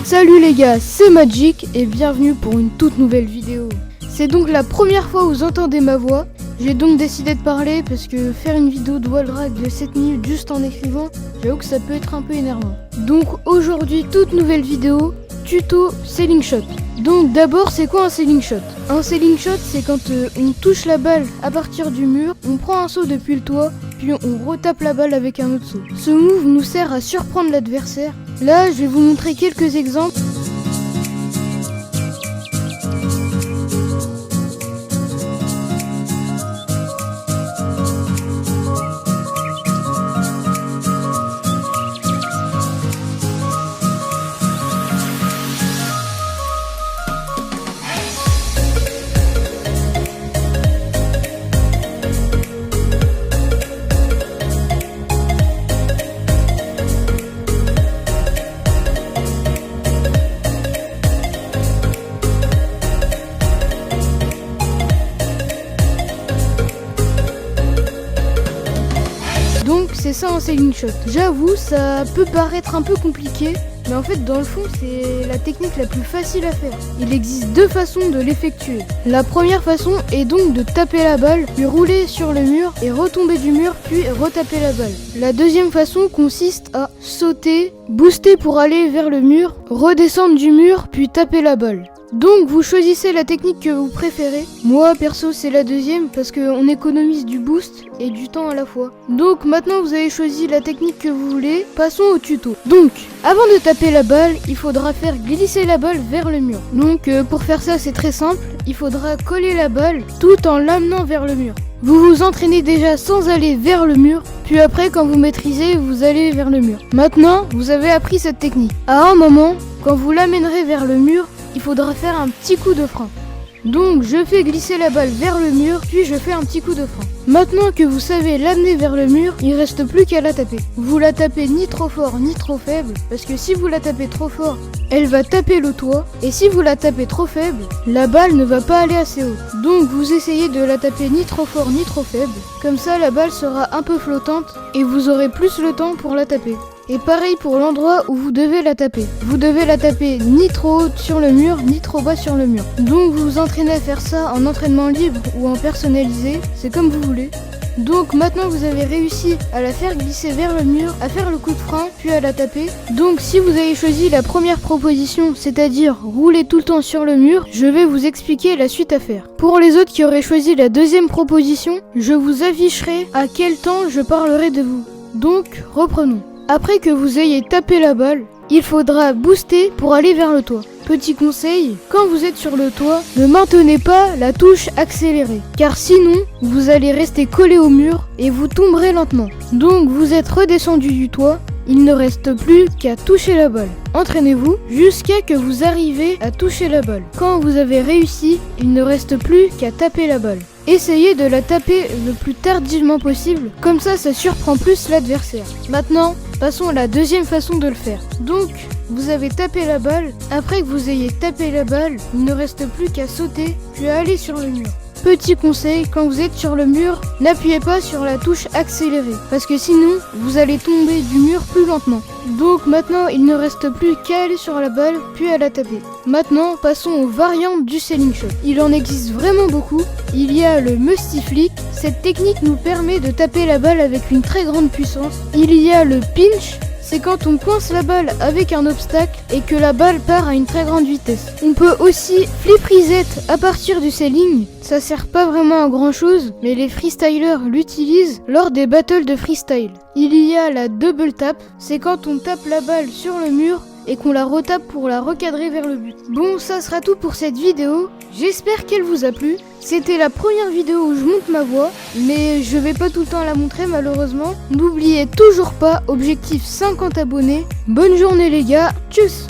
Salut les gars, c'est Magic et bienvenue pour une toute nouvelle vidéo. C'est donc la première fois où vous entendez ma voix. J'ai donc décidé de parler parce que faire une vidéo de wall drag de 7 minutes juste en écrivant, j'avoue que ça peut être un peu énervant. Donc aujourd'hui, toute nouvelle vidéo, tuto ceiling shot. Donc d'abord, c'est quoi un ceiling shot? Un ceiling shot, c'est quand on touche la balle à partir du mur, on prend un saut depuis le toit, puis on retape la balle avec un autre saut. Ce move nous sert à surprendre l'adversaire. Là, je vais vous montrer quelques exemples. Donc c'est ça un ceiling shot. J'avoue, ça peut paraître un peu compliqué, mais en fait dans le fond c'est la technique la plus facile à faire. Il existe deux façons de l'effectuer. La première façon est donc de taper la balle, puis rouler sur le mur et retomber du mur, puis retaper la balle. La deuxième façon consiste à sauter, booster pour aller vers le mur, redescendre du mur, puis taper la balle. Donc vous choisissez la technique que vous préférez. Moi perso c'est la deuxième parce qu'on économise du boost et du temps à la fois. Donc maintenant vous avez choisi la technique que vous voulez, passons au tuto. Donc avant de taper la balle, il faudra faire glisser la balle vers le mur. Donc pour faire ça c'est très simple, il faudra coller la balle tout en l'amenant vers le mur. Vous vous entraînez déjà sans aller vers le mur, puis après quand vous maîtrisez, vous allez vers le mur. Maintenant, vous avez appris cette technique. À un moment, quand vous l'amènerez vers le mur, il faudra faire un petit coup de frein. Donc je fais glisser la balle vers le mur, puis je fais un petit coup de frein. Maintenant que vous savez l'amener vers le mur, il reste plus qu'à la taper. Vous la tapez ni trop fort ni trop faible, parce que si vous la tapez trop fort, elle va taper le toit, et si vous la tapez trop faible, la balle ne va pas aller assez haut. Donc vous essayez de la taper ni trop fort ni trop faible, comme ça la balle sera un peu flottante, et vous aurez plus le temps pour la taper. Et pareil pour l'endroit où vous devez la taper. Vous devez la taper ni trop haute sur le mur, ni trop bas sur le mur. Donc vous vous entraînez à faire ça en entraînement libre ou en personnalisé, c'est comme vous voulez. Donc maintenant vous avez réussi à la faire glisser vers le mur, à faire le coup de frein, puis à la taper. Donc si vous avez choisi la première proposition, c'est-à-dire rouler tout le temps sur le mur, je vais vous expliquer la suite à faire. Pour les autres qui auraient choisi la deuxième proposition, je vous afficherai à quel temps je parlerai de vous. Donc reprenons. Après que vous ayez tapé la balle, il faudra booster pour aller vers le toit. Petit conseil, quand vous êtes sur le toit, ne maintenez pas la touche accélérée, car sinon, vous allez rester collé au mur et vous tomberez lentement. Donc vous êtes redescendu du toit, il ne reste plus qu'à toucher la balle. Entraînez-vous jusqu'à que vous arrivez à toucher la balle. Quand vous avez réussi, il ne reste plus qu'à taper la balle. Essayez de la taper le plus tardivement possible, comme ça surprend plus l'adversaire. Maintenant, passons à la deuxième façon de le faire. Donc, vous avez tapé la balle, après que vous ayez tapé la balle, il ne reste plus qu'à sauter, puis à aller sur le mur. Petit conseil, quand vous êtes sur le mur, n'appuyez pas sur la touche accélérée, parce que sinon, vous allez tomber du mur plus lentement. Donc maintenant, il ne reste plus qu'à aller sur la balle, puis à la taper. Maintenant, passons aux variantes du ceiling shot. Il en existe vraiment beaucoup. Il y a le Musty Flick. Cette technique nous permet de taper la balle avec une très grande puissance. Il y a le Pinch. C'est quand on coince la balle avec un obstacle et que la balle part à une très grande vitesse. On peut aussi flip reset à partir du ceiling. Ça sert pas vraiment à grand chose, mais les freestylers l'utilisent lors des battles de freestyle. Il y a la double tap, c'est quand on tape la balle sur le mur et qu'on la retape pour la recadrer vers le but. Bon, ça sera tout pour cette vidéo. J'espère qu'elle vous a plu. C'était la première vidéo où je monte ma voix, mais je vais pas tout le temps la montrer malheureusement. N'oubliez toujours pas, objectif 50 abonnés. Bonne journée les gars, tchuss!